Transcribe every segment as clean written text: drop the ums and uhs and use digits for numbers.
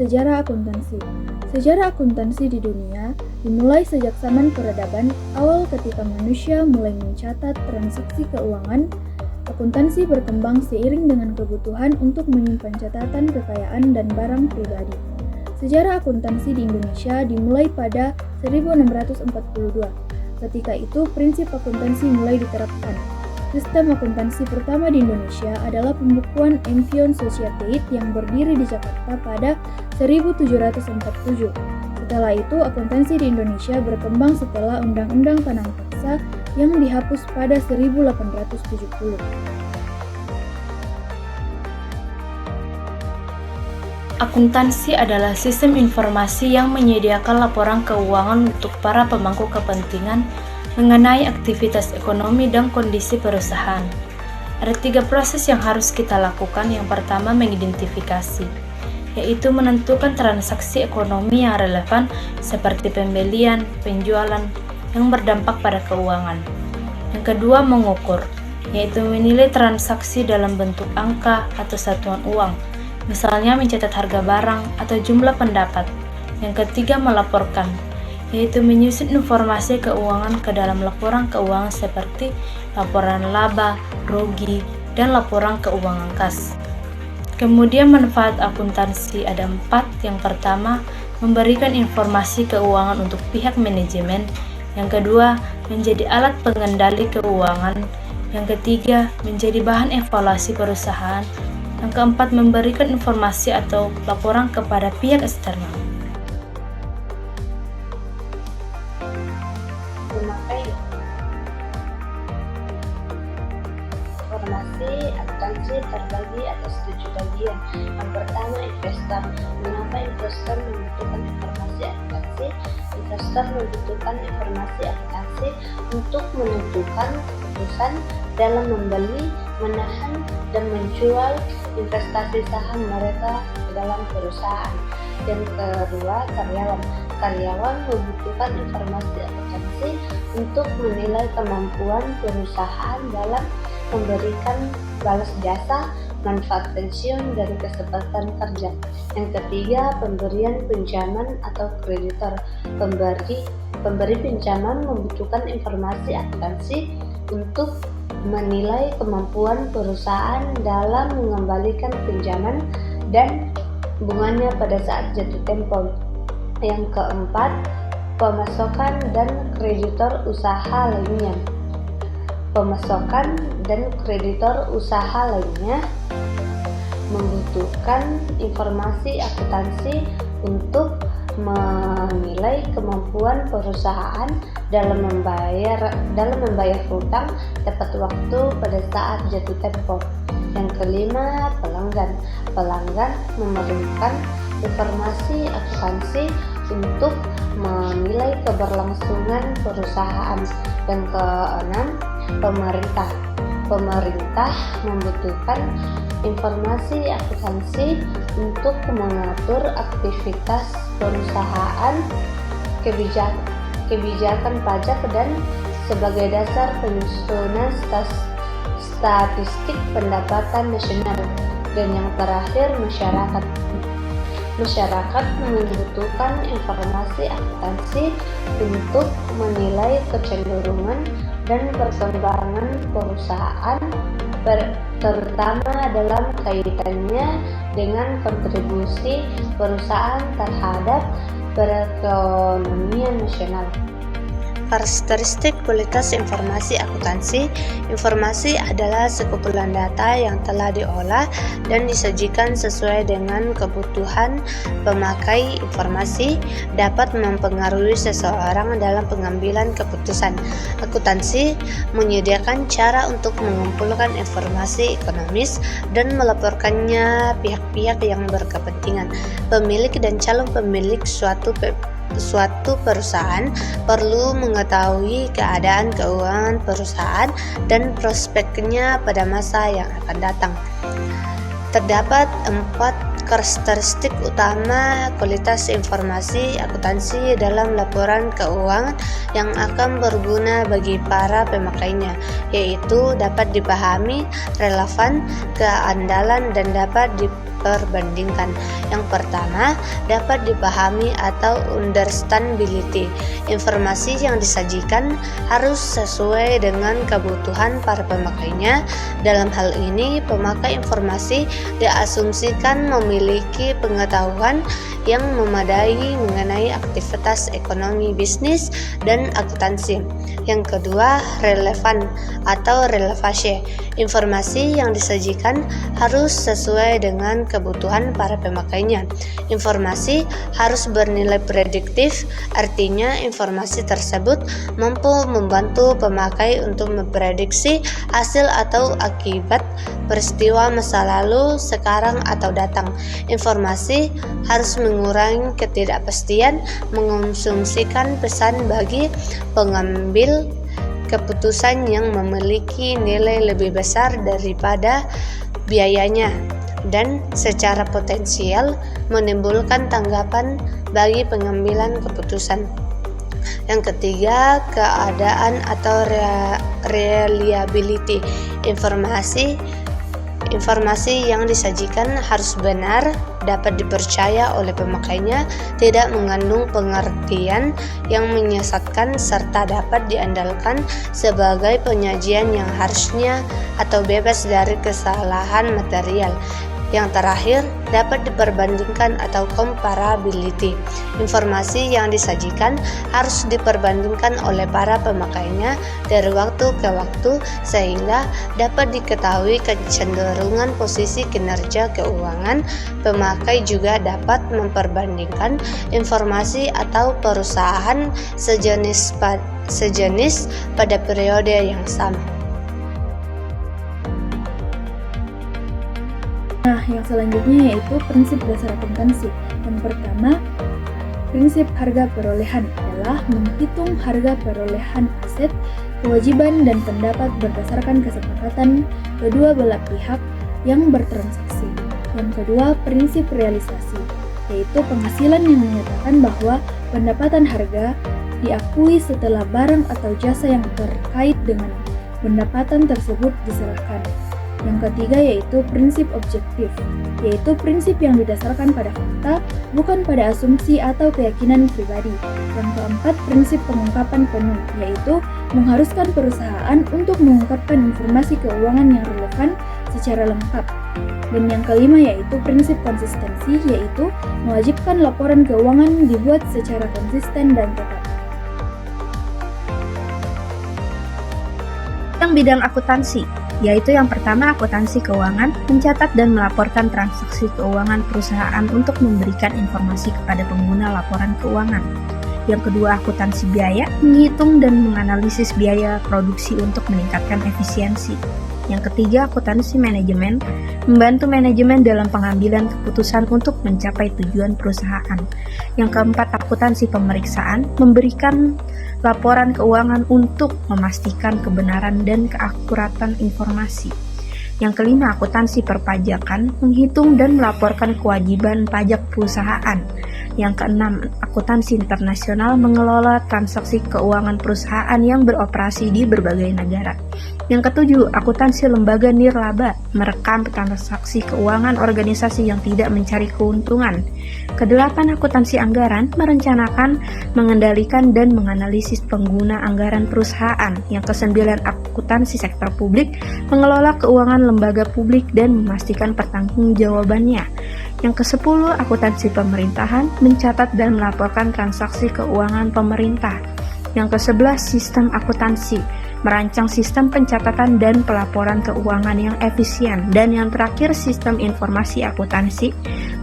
sejarah akuntansi. Sejarah akuntansi di dunia dimulai sejak zaman peradaban awal ketika manusia mulai mencatat transaksi keuangan. Akuntansi berkembang seiring dengan kebutuhan untuk menyimpan catatan kekayaan dan barang pribadi. Sejarah akuntansi di Indonesia dimulai pada 1642. Ketika itu, prinsip akuntansi mulai diterapkan. Sistem akuntansi pertama di Indonesia adalah pembukuan Envion Societate yang berdiri di Jakarta pada 1747. Setelah itu, akuntansi di Indonesia berkembang setelah Undang-Undang Tanah Paksa yang dihapus pada 1870. Akuntansi adalah sistem informasi yang menyediakan laporan keuangan untuk para pemangku kepentingan mengenai aktivitas ekonomi dan kondisi perusahaan. Ada 3 proses yang harus kita lakukan. Yang pertama, mengidentifikasi, yaitu menentukan transaksi ekonomi yang relevan seperti pembelian, penjualan yang berdampak pada keuangan. Yang kedua, mengukur, yaitu menilai transaksi dalam bentuk angka atau satuan uang, misalnya mencatat harga barang atau jumlah pendapat. Yang ketiga, melaporkan, yaitu menyusun informasi keuangan ke dalam laporan keuangan seperti laporan laba, rugi, dan laporan keuangan kas. Kemudian manfaat akuntansi ada 4. Yang pertama, memberikan informasi keuangan untuk pihak manajemen. Yang kedua, menjadi alat pengendali keuangan. Yang ketiga, menjadi bahan evaluasi perusahaan. Yang keempat, memberikan informasi atau laporan kepada pihak eksternal. Memakai informasi akuntansi terbagi atas 7 bagian. Yang pertama, investor. Mengapa investor membutuhkan informasi akuntansi? Investor membutuhkan informasi akuntansi untuk menentukan keputusan dalam membeli, menahan, dan menjual investasi saham mereka ke dalam perusahaan. Yang kedua, karyawan. Karyawan membutuhkan informasi akuntansi untuk menilai kemampuan perusahaan dalam memberikan balas jasa, manfaat pensiun, dan kesempatan kerja. Yang ketiga, pemberian pinjaman atau kreditor. Pemberi pinjaman membutuhkan informasi akuntansi untuk menilai kemampuan perusahaan dalam mengembalikan pinjaman dan bunganya pada saat jatuh tempo. Yang keempat, pemasokan dan kreditor usaha lainnya. Pemasokan dan kreditor usaha lainnya membutuhkan informasi akuntansi untuk menilai kemampuan perusahaan dalam membayar hutang tepat waktu pada saat jatuh tempo. Yang kelima, pelanggan. Pelanggan memerlukan informasi akuntansi untuk menilai keberlangsungan perusahaan. Yang keenam, pemerintah. Pemerintah membutuhkan informasi akuntansi untuk mengatur aktivitas perusahaan, kebijakan pajak, dan sebagai dasar penyusunan statistik pendapatan nasional. Dan yang terakhir, masyarakat. Masyarakat membutuhkan informasi akuntansi untuk menilai kecenderungan dan perkembangan perusahaan, terutama dalam kaitannya dengan kontribusi perusahaan terhadap perekonomian nasional. Karakteristik kualitas informasi akuntansi. Informasi adalah sekumpulan data yang telah diolah dan disajikan sesuai dengan kebutuhan pemakai. Informasi dapat mempengaruhi seseorang dalam pengambilan keputusan. Akuntansi menyediakan cara untuk mengumpulkan informasi ekonomis dan melaporkannya pihak-pihak yang berkepentingan. Pemilik dan calon pemilik suatu perusahaan perlu mengetahui keadaan keuangan perusahaan dan prospeknya pada masa yang akan datang. Terdapat 4 karakteristik utama kualitas informasi akuntansi dalam laporan keuangan yang akan berguna bagi para pemakainya, yaitu dapat dipahami, relevan, keandalan, dan dapat diperbandingkan. Yang pertama, dapat dipahami atau understandability. Informasi yang disajikan harus sesuai dengan kebutuhan para pemakainya. Dalam hal ini, pemakai informasi diasumsikan memiliki pengetahuan yang memadai mengenai aktivitas ekonomi, bisnis, dan akuntansi. Yang kedua, relevan atau relevasi. Informasi yang disajikan harus sesuai dengan kebutuhan para pemakainya. Informasi harus bernilai prediktif, artinya informasi tersebut mampu membantu pemakai untuk memprediksi hasil atau akibat peristiwa masa lalu, sekarang, atau datang. Informasi harus mengurangi ketidakpastian, mengonsumsikan pesan bagi pengambil keputusan yang memiliki nilai lebih besar daripada biayanya, dan secara potensial menimbulkan tanggapan bagi pengambilan keputusan. Yang ketiga, keadaan atau reliability. Informasi yang disajikan harus benar, dapat dipercaya oleh pemakainya, tidak mengandung pengertian yang menyesatkan, serta dapat diandalkan sebagai penyajian yang harusnya atau bebas dari kesalahan material. Yang terakhir, dapat diperbandingkan atau comparability. Informasi yang disajikan harus diperbandingkan oleh para pemakainya dari waktu ke waktu sehingga dapat diketahui kecenderungan posisi kinerja keuangan. Pemakai juga dapat memperbandingkan informasi atau perusahaan sejenis pada periode yang sama. Nah, yang selanjutnya yaitu prinsip dasar akuntansi. Yang pertama, prinsip harga perolehan adalah menghitung harga perolehan aset, kewajiban, dan pendapat berdasarkan kesepakatan kedua belah pihak yang bertransaksi. Yang kedua, prinsip realisasi, yaitu penghasilan yang menyatakan bahwa pendapatan harga diakui setelah barang atau jasa yang terkait dengan pendapatan tersebut diserahkan. Yang ketiga yaitu prinsip objektif, yaitu prinsip yang didasarkan pada fakta, bukan pada asumsi atau keyakinan pribadi. Yang keempat, prinsip pengungkapan penuh, yaitu mengharuskan perusahaan untuk mengungkapkan informasi keuangan yang relevan secara lengkap. Dan yang kelima yaitu prinsip konsistensi, yaitu mewajibkan laporan keuangan dibuat secara konsisten dan tepat. Tentang bidang akuntansi, yaitu yang pertama akuntansi keuangan, mencatat dan melaporkan transaksi keuangan perusahaan untuk memberikan informasi kepada pengguna laporan keuangan. Yang kedua akuntansi biaya, menghitung dan menganalisis biaya produksi untuk meningkatkan efisiensi. Yang ketiga akuntansi manajemen, membantu manajemen dalam pengambilan keputusan untuk mencapai tujuan perusahaan. Yang keempat akuntansi pemeriksaan, memberikan laporan keuangan untuk memastikan kebenaran dan keakuratan informasi. Yang kelima, akuntansi perpajakan, menghitung dan melaporkan kewajiban pajak perusahaan. Yang keenam, akuntansi internasional, mengelola transaksi keuangan perusahaan yang beroperasi di berbagai negara. Yang ketujuh, akuntansi lembaga nirlaba, merekam transaksi keuangan organisasi yang tidak mencari keuntungan. Kedelapan, akuntansi anggaran, merencanakan, mengendalikan, dan menganalisis pengguna anggaran perusahaan. Yang kesembilan, akuntansi sektor publik, mengelola keuangan lembaga publik dan memastikan pertanggungjawabannya. Yang ke-10, akuntansi pemerintahan, mencatat dan melaporkan transaksi keuangan pemerintah. Yang ke-11, sistem akuntansi, merancang sistem pencatatan dan pelaporan keuangan yang efisien. Dan yang terakhir, sistem informasi akuntansi,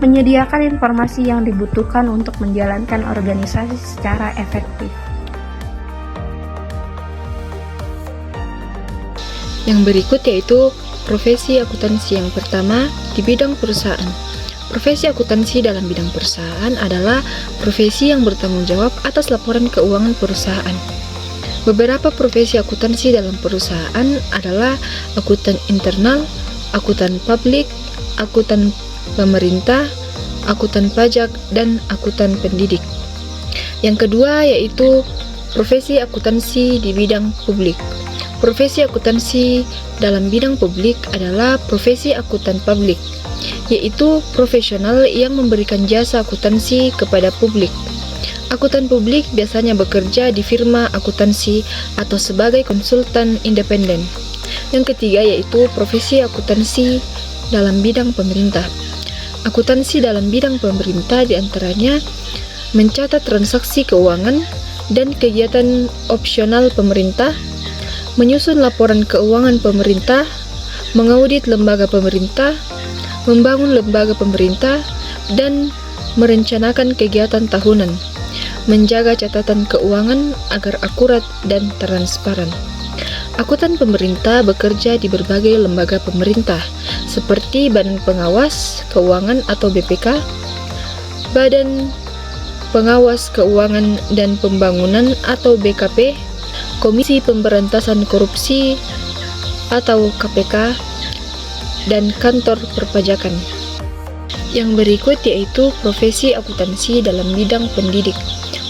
menyediakan informasi yang dibutuhkan untuk menjalankan organisasi secara efektif. Yang berikut yaitu profesi akuntansi. Yang pertama, di bidang perusahaan. Profesi akuntansi dalam bidang perusahaan adalah profesi yang bertanggung jawab atas laporan keuangan perusahaan. Beberapa profesi akuntansi dalam perusahaan adalah akuntan internal, akuntan publik, akuntan pemerintah, akuntan pajak, dan akuntan pendidik. Yang kedua yaitu profesi akuntansi di bidang publik. Profesi akuntansi dalam bidang publik adalah profesi akuntan publik, yaitu profesional yang memberikan jasa akuntansi kepada publik. Akuntan publik biasanya bekerja di firma akuntansi atau sebagai konsultan independen. Yang ketiga yaitu profesi akuntansi dalam bidang pemerintah. Akuntansi dalam bidang pemerintah diantaranya mencatat transaksi keuangan dan kegiatan opsional pemerintah, menyusun laporan keuangan pemerintah, mengaudit lembaga pemerintah, membangun lembaga pemerintah, dan merencanakan kegiatan tahunan, menjaga catatan keuangan agar akurat dan transparan. Akuntan pemerintah bekerja di berbagai lembaga pemerintah, seperti Badan Pengawas Keuangan atau BPK, Badan Pengawas Keuangan dan Pembangunan atau BKP, Komisi Pemberantasan Korupsi atau KPK, dan Kantor Perpajakan. Yang berikut yaitu profesi akuntansi dalam bidang pendidik.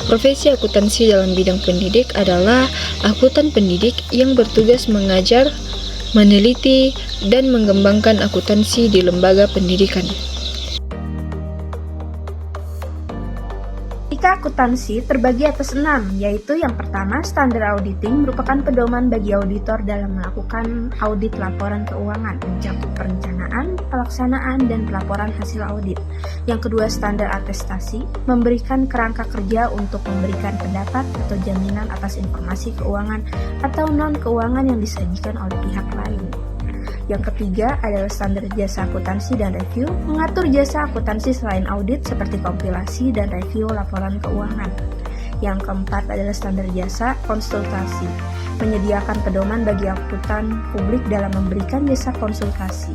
Profesi akuntansi dalam bidang pendidik adalah akuntan pendidik yang bertugas mengajar, meneliti, dan mengembangkan akuntansi di lembaga pendidikan. Etika akuntansi terbagi atas 6, yaitu yang pertama, standar auditing merupakan pedoman bagi auditor dalam melakukan audit laporan keuangan, mencakup perencanaan, pelaksanaan, dan pelaporan hasil audit. Yang kedua, standar atestasi memberikan kerangka kerja untuk memberikan pendapat atau jaminan atas informasi keuangan atau non-keuangan yang disajikan oleh pihak lain. Yang ketiga adalah standar jasa akuntansi dan review, mengatur jasa akuntansi selain audit seperti kompilasi dan review laporan keuangan. Yang keempat adalah standar jasa konsultasi, menyediakan pedoman bagi akuntan publik dalam memberikan jasa konsultasi.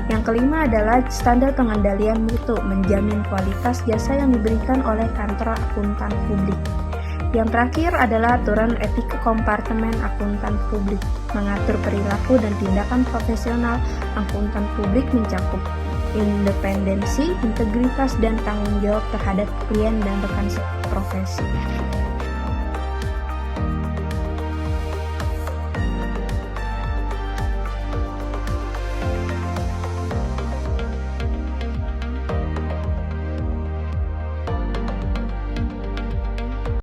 Yang kelima adalah standar pengendalian mutu, menjamin kualitas jasa yang diberikan oleh kantor akuntan publik. Yang terakhir adalah aturan etika kompartemen akuntan publik, mengatur perilaku dan tindakan profesional akuntan publik mencakup independensi, integritas, dan tanggung jawab terhadap klien dan rekan profesi.